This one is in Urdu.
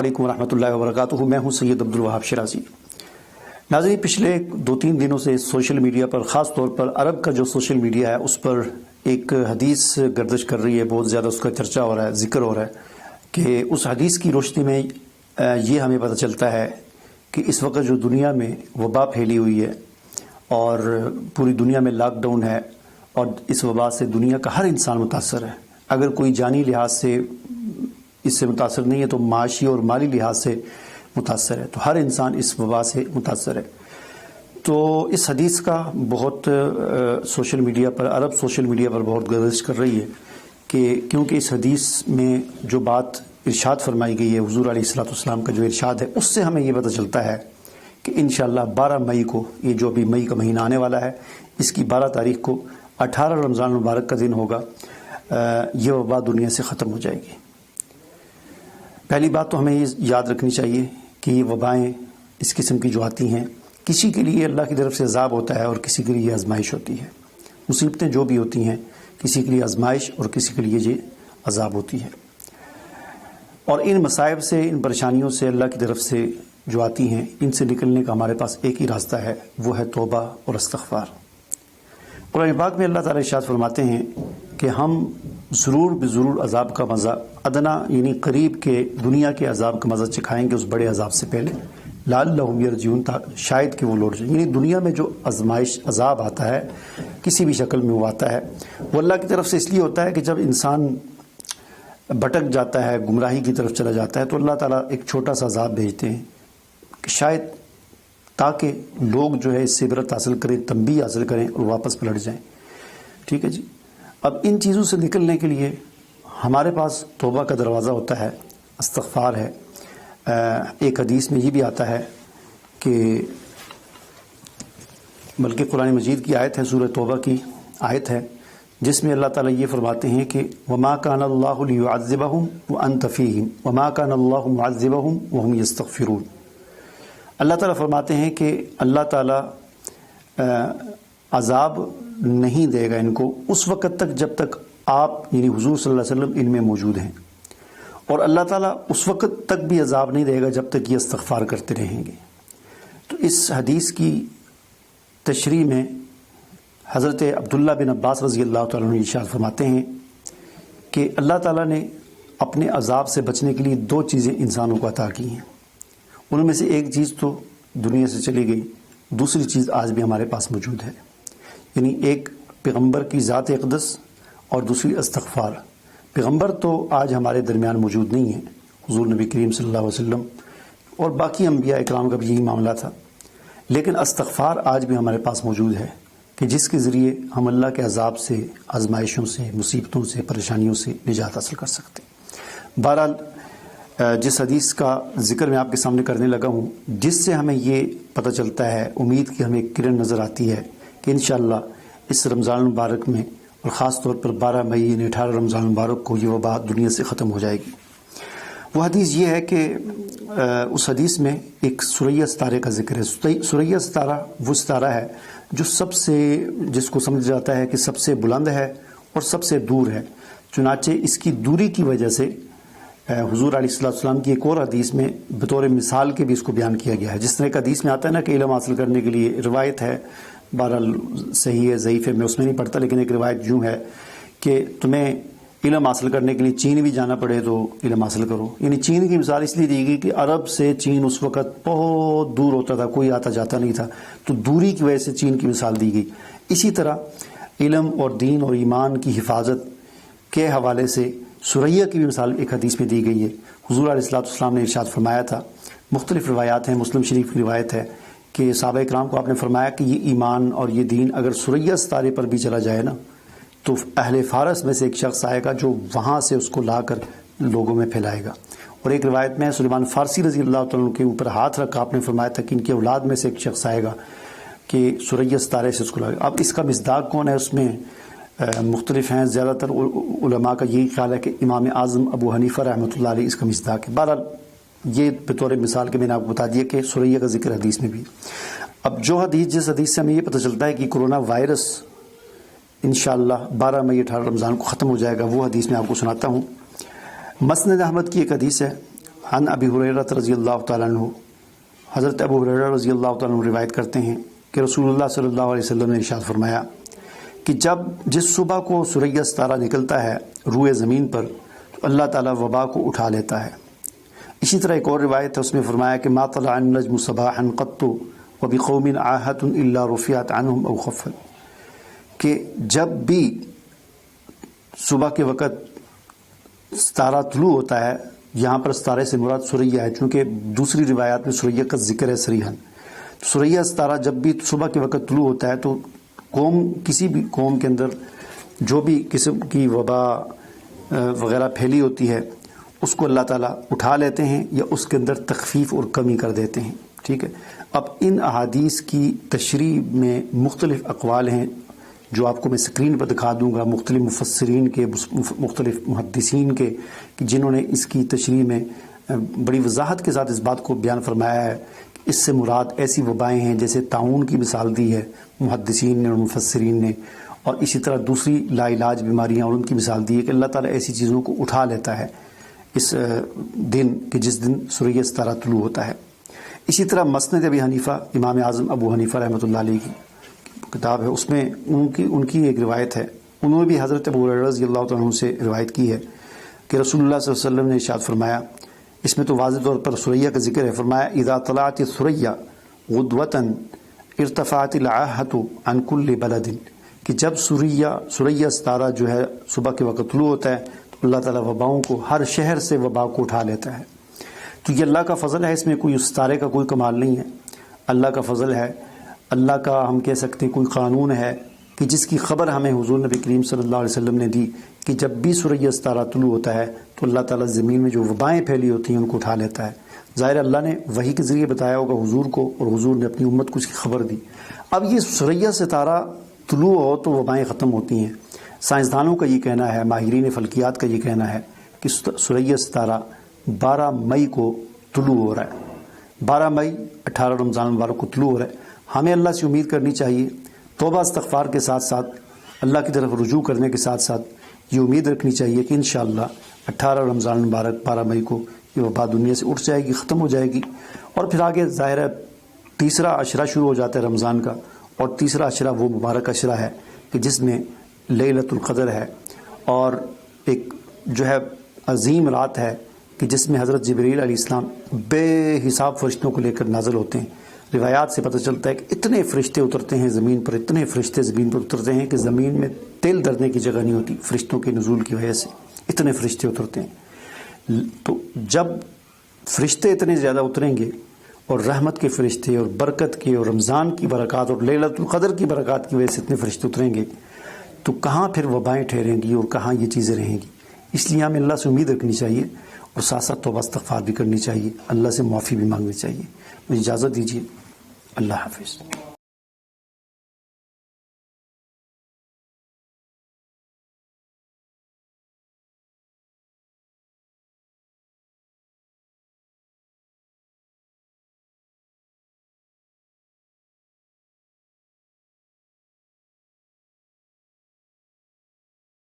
علیکم ورحمۃ اللہ وبرکاتہ۔ میں ہوں سید عبدالوہاب شرازی۔ ناظرین، پچھلے 2-3 دنوں سے سوشل میڈیا پر، خاص طور پر عرب کا جو سوشل میڈیا ہے، اس پر ایک حدیث گردش کر رہی ہے، بہت زیادہ اس کا چرچا ہو رہا ہے، ذکر ہو رہا ہے کہ اس حدیث کی روشنی میں یہ ہمیں پتہ چلتا ہے کہ اس وقت جو دنیا میں وبا پھیلی ہوئی ہے اور پوری دنیا میں لاک ڈاؤن ہے، اور اس وبا سے دنیا کا ہر انسان متاثر ہے۔ اگر کوئی جانی لحاظ سے اس سے متاثر نہیں ہے تو معاشی اور مالی لحاظ سے متاثر ہے، تو ہر انسان اس وبا سے متاثر ہے۔ تو اس حدیث کا بہت سوشل میڈیا پر، عرب سوشل میڈیا پر بہت گردش کر رہی ہے کہ کیونکہ اس حدیث میں جو بات ارشاد فرمائی گئی ہے، حضور علیہ الصلوۃ والسلام کا جو ارشاد ہے، اس سے ہمیں یہ پتہ چلتا ہے کہ انشاءاللہ 12 مئی کو، یہ جو ابھی مئی کا مہینہ آنے والا ہے، اس کی 12 تاریخ کو 18 رمضان المبارک کا دن ہوگا، یہ وبا دنیا سے ختم ہو جائے گی۔ پہلی بات تو ہمیں یہ یاد رکھنی چاہیے کہ یہ وبائیں اس قسم کی جو آتی ہیں، کسی کے لیے اللہ کی طرف سے عذاب ہوتا ہے اور کسی کے لیے آزمائش ہوتی ہے۔ مصیبتیں جو بھی ہوتی ہیں، کسی کے لیے آزمائش اور کسی کے لیے یہ عذاب ہوتی ہے۔ اور ان مصائب سے، ان پریشانیوں سے اللہ کی طرف سے جو آتی ہیں، ان سے نکلنے کا ہمارے پاس ایک ہی راستہ ہے، وہ ہے توبہ اور استغفار۔ قرآن پاک میں اللہ تعالیٰ ارشاد فرماتے ہیں کہ ہم ضرور بضرور عذاب کا مزہ، ادنا یعنی قریب کے دنیا کے عذاب کا مزہ چکھائیں گے اس بڑے عذاب سے پہلے، لعلہم یرجعون، شاید کہ وہ لوٹ جائیں۔ یعنی دنیا میں جو آزمائش، عذاب آتا ہے، کسی بھی شکل میں وہ آتا ہے، وہ اللہ کی طرف سے اس لیے ہوتا ہے کہ جب انسان بھٹک جاتا ہے، گمراہی کی طرف چلا جاتا ہے، تو اللہ تعالیٰ ایک چھوٹا سا عذاب بھیجتے ہیں کہ شاید تاکہ لوگ جو ہے اس سے عبرت حاصل کریں، تنبیہ حاصل کریں اور واپس پلٹ جائیں۔ ٹھیک ہے جی۔ اب ان چیزوں سے نکلنے کے لیے ہمارے پاس توبہ کا دروازہ ہوتا ہے، استغفار ہے۔ ایک حدیث میں یہ بھی آتا ہے کہ بلکہ قرآن مجید کی آیت ہے، سورہ توبہ کی آیت ہے، جس میں اللہ تعالیٰ یہ فرماتے ہیں کہ وَمَا كَانَ اللَّهُ لِيُعَذِّبَهُمْ وَأَنْتَ فِيهِمْ وَمَا كَانَ اللَّهُ مُعَذِّبَهُمْ وَهُمْ يَسْتَغْفِرُونَ۔ اللہ تعالیٰ فرماتے ہیں کہ اللہ تعالیٰ عذاب نہیں دے گا ان کو اس وقت تک جب تک آپ یعنی حضور صلی اللہ علیہ وسلم ان میں موجود ہیں، اور اللہ تعالیٰ اس وقت تک بھی عذاب نہیں دے گا جب تک یہ استغفار کرتے رہیں گے۔ تو اس حدیث کی تشریح میں حضرت عبداللہ بن عباس رضی اللہ تعالیٰ عنہ ارشاد فرماتے ہیں کہ اللہ تعالیٰ نے اپنے عذاب سے بچنے کے لیے 2 چیزیں انسانوں کو عطا کی ہیں۔ ان میں سے ایک چیز تو دنیا سے چلی گئی، دوسری چیز آج بھی ہمارے پاس موجود ہے، یعنی ایک پیغمبر کی ذات اقدس اور دوسری استغفار۔ پیغمبر تو آج ہمارے درمیان موجود نہیں ہے، حضور نبی کریم صلی اللہ علیہ وسلم اور باقی انبیاء اکرام کا بھی یہی معاملہ تھا، لیکن استغفار آج بھی ہمارے پاس موجود ہے کہ جس کے ذریعے ہم اللہ کے عذاب سے، آزمائشوں سے، مصیبتوں سے، پریشانیوں سے نجات حاصل کر سکتے ہیں۔ بہرحال جس حدیث کا ذکر میں آپ کے سامنے کرنے لگا ہوں، جس سے ہمیں یہ پتہ چلتا ہے، امید کی ہمیں ایک کرن نظر آتی ہے کہ انشاءاللہ اس رمضان المبارک میں، اور خاص طور پر 12 مئی یعنی 18 رمضان المبارک کو، یہ وبا دنیا سے ختم ہو جائے گی۔ وہ حدیث یہ ہے کہ اس حدیث میں ایک سریہ ستارے کا ذکر ہے۔ سریہ ستارہ وہ ستارہ ہے جو سب سے، جس کو سمجھا جاتا ہے کہ سب سے بلند ہے اور سب سے دور ہے، چنانچہ اس کی دوری کی وجہ سے حضور علیہ الصلوۃ والسلام کی ایک اور حدیث میں بطور مثال کے بھی اس کو بیان کیا گیا ہے۔ جس طرح ایک حدیث میں آتا ہے نا کہ علم حاصل کرنے کے لیے، روایت ہے، بہرحال صحیح ہے ضعیف ہے میں اس میں نہیں پڑھتا، لیکن ایک روایت یوں ہے کہ تمہیں علم حاصل کرنے کے لیے چین بھی جانا پڑے تو علم حاصل کرو۔ یعنی چین کی مثال اس لیے دی گئی کہ عرب سے چین اس وقت بہت دور ہوتا تھا، کوئی آتا جاتا نہیں تھا، تو دوری کی وجہ سے چین کی مثال دی گئی۔ اسی طرح علم اور دین اور ایمان کی حفاظت کے حوالے سے سریہ کی بھی مثال ایک حدیث میں دی گئی ہے۔ حضور علیہ الصلوۃ والسلام نے ارشاد فرمایا تھا، مختلف روایات ہیں، مسلم شریف کی روایت ہے کہ صحابہ اکرام کو آپ نے فرمایا کہ یہ ایمان اور یہ دین اگر سریہ ستارے پر بھی چلا جائے نا، تو اہل فارس میں سے ایک شخص آئے گا جو وہاں سے اس کو لا کر لوگوں میں پھیلائے گا۔ اور ایک روایت میں سلیمان فارسی رضی اللہ تعالیٰ عنہ کے اوپر ہاتھ رکھا آپ نے فرمایا تھا کہ ان کی اولاد میں سے ایک شخص آئے گا کہ سریہ ستارے سے اس کو لائے گا۔ اب اس کا مصداق کون ہے، اس میں مختلف ہیں، زیادہ تر علماء کا یہی خیال ہے کہ امام اعظم ابو حنیفہ رحمۃ اللہ علیہ اس کا مصداق ہے۔ بہرحال یہ بطور مثال کے میں نے آپ کو بتا دیا کہ سریہ کا ذکر حدیث میں بھی۔ اب جو حدیث، جس حدیث سے ہمیں یہ پتہ چلتا ہے کہ کرونا وائرس انشاءاللہ 12 مئی 18 رمضان کو ختم ہو جائے گا، وہ حدیث میں آپ کو سناتا ہوں۔ مسند احمد کی ایک حدیث ہے، عن ابی ہریرہ رضی اللہ تعالیٰ عنہ، حضرت ابو ہریرہ رضی اللہ تعالیٰ عنہ روایت کرتے ہیں کہ رسول اللہ صلی اللہ علیہ وسلم نے ارشاد فرمایا کہ جس صبح کو سریہ ستارہ نکلتا ہے روئے زمین پر تو اللہ تعالیٰ وبا کو اٹھا لیتا ہے۔ اسی طرح ایک اور روایت ہے، اس میں فرمایا کہ ما طلع النجم صباحا قط وبقوم عاهة الا رفعت عنهم او خفت، کہ جب بھی صبح کے وقت ستارہ طلوع ہوتا ہے، یہاں پر ستارے سے مراد سریہ ہے، چونکہ دوسری روایات میں سریہ کا ذکر ہے صریحاً۔ سریہ ستارہ جب بھی صبح کے وقت طلوع ہوتا ہے تو کسی بھی قوم کے اندر جو بھی قسم کی وبا وغیرہ پھیلی ہوتی ہے اس کو اللہ تعالیٰ اٹھا لیتے ہیں یا اس کے اندر تخفیف اور کمی کر دیتے ہیں۔ ٹھیک ہے، اب ان احادیث کی تشریح میں مختلف اقوال ہیں جو آپ کو میں اسکرین پر دکھا دوں گا، مختلف مفسرین کے، مختلف محدثین کے، جنہوں نے اس کی تشریح میں بڑی وضاحت کے ساتھ اس بات کو بیان فرمایا ہے۔ اس سے مراد ایسی وبائیں ہیں جیسے طاعون کی مثال دی ہے محدثین نے اور مفسرین نے، اور اسی طرح دوسری لا علاج بیماریاں اور ان کی مثال دی ہے کہ اللہ تعالیٰ ایسی چیزوں کو اٹھا لیتا ہے اس دن کہ جس دن سریہ ستارہ طلوع ہوتا ہے۔ اسی طرح مسند ابی حنیفہ، امام اعظم ابو حنیفہ رحمۃ اللہ علیہ کی کتاب ہے، اس میں ان کی ایک روایت ہے، انہوں نے بھی حضرت ابو ہریرہ رضی اللہ تعالیٰ عنہ سے روایت کی ہے کہ رسول اللہ صلی اللہ علیہ وسلم نے ارشاد فرمایا، اس میں تو واضح طور پر سریہ کا ذکر ہے، فرمایا اذا طلعت الثریہ غدوۃ ارتفعت العاہۃ عن کل بلد، کہ جب سریہ ستارہ جو ہے صبح کے وقت طلوع ہوتا ہے تو اللہ تعالیٰ وباؤں کو، ہر شہر سے وبا کو اٹھا لیتا ہے۔ تو یہ اللہ کا فضل ہے، اس میں کوئی ستارے کا کوئی کمال نہیں ہے، اللہ کا فضل ہے، اللہ کا ہم کہہ سکتے ہیں کوئی قانون ہے کہ جس کی خبر ہمیں حضور نبی کریم صلی اللہ علیہ وسلم نے دی کہ جب بھی سریہ ستارہ طلوع ہوتا ہے تو اللہ تعالیٰ زمین میں جو وبائیں پھیلی ہوتی ہیں ان کو اٹھا لیتا ہے۔ ظاہر اللہ نے وحی کے ذریعے بتایا ہوگا حضور کو، اور حضور نے اپنی امت کو اس کی خبر دی۔ اب یہ سریہ ستارہ طلوع ہو تو وبائیں ختم ہوتی ہیں۔ سائنسدانوں کا یہ کہنا ہے، ماہرین فلکیات کا یہ کہنا ہے کہ سریہ ستارہ 12 مئی کو طلوع ہو رہا ہے، 12 مئی 18 رمضان المبارک کو طلوع ہو رہا ہے۔ ہمیں اللہ سے امید کرنی چاہیے، توبہ استغفار کے ساتھ ساتھ اللہ کی طرف رجوع کرنے کے ساتھ ساتھ یہ امید رکھنی چاہیے کہ انشاءاللہ 18 رمضان المبارک 12 مئی کو یہ وبا دنیا سے اٹھ جائے گی، ختم ہو جائے گی، اور پھر آگے ظاہر ہے تیسرا عشرہ شروع ہو جاتا ہے رمضان کا، اور تیسرا عشرہ وہ مبارک عشرہ ہے کہ جس میں لیلۃ القدر ہے، اور ایک جو ہے عظیم رات ہے کہ جس میں حضرت جبریل علیہ السلام بے حساب فرشتوں کو لے کر نازل ہوتے ہیں۔ روایات سے پتہ چلتا ہے کہ اتنے فرشتے اترتے ہیں زمین پر، اتنے فرشتے زمین پر اترتے ہیں کہ زمین میں تیل دھرنے کی جگہ نہیں ہوتی فرشتوں کے نزول کی وجہ سے، اتنے فرشتے اترتے ہیں۔ تو جب فرشتے اتنے زیادہ اتریں گے، اور رحمت کے فرشتے اور برکت کے اور رمضان کی برکات اور لیلۃ القدر کی برکات کی وجہ سے اتنے فرشتے اتریں گے، تو کہاں پھر وبائیں ٹھہریں گی اور کہاں یہ چیزیں رہیں گی؟ اس لیے ہمیں اللہ سے امید رکھنی چاہیے اور ساتھ ساتھ توبہ استغفار بھی کرنی چاہیے، اللہ سے معافی بھی مانگنی چاہیے۔ مجھے اجازت دیجیے، اللہ حافظ۔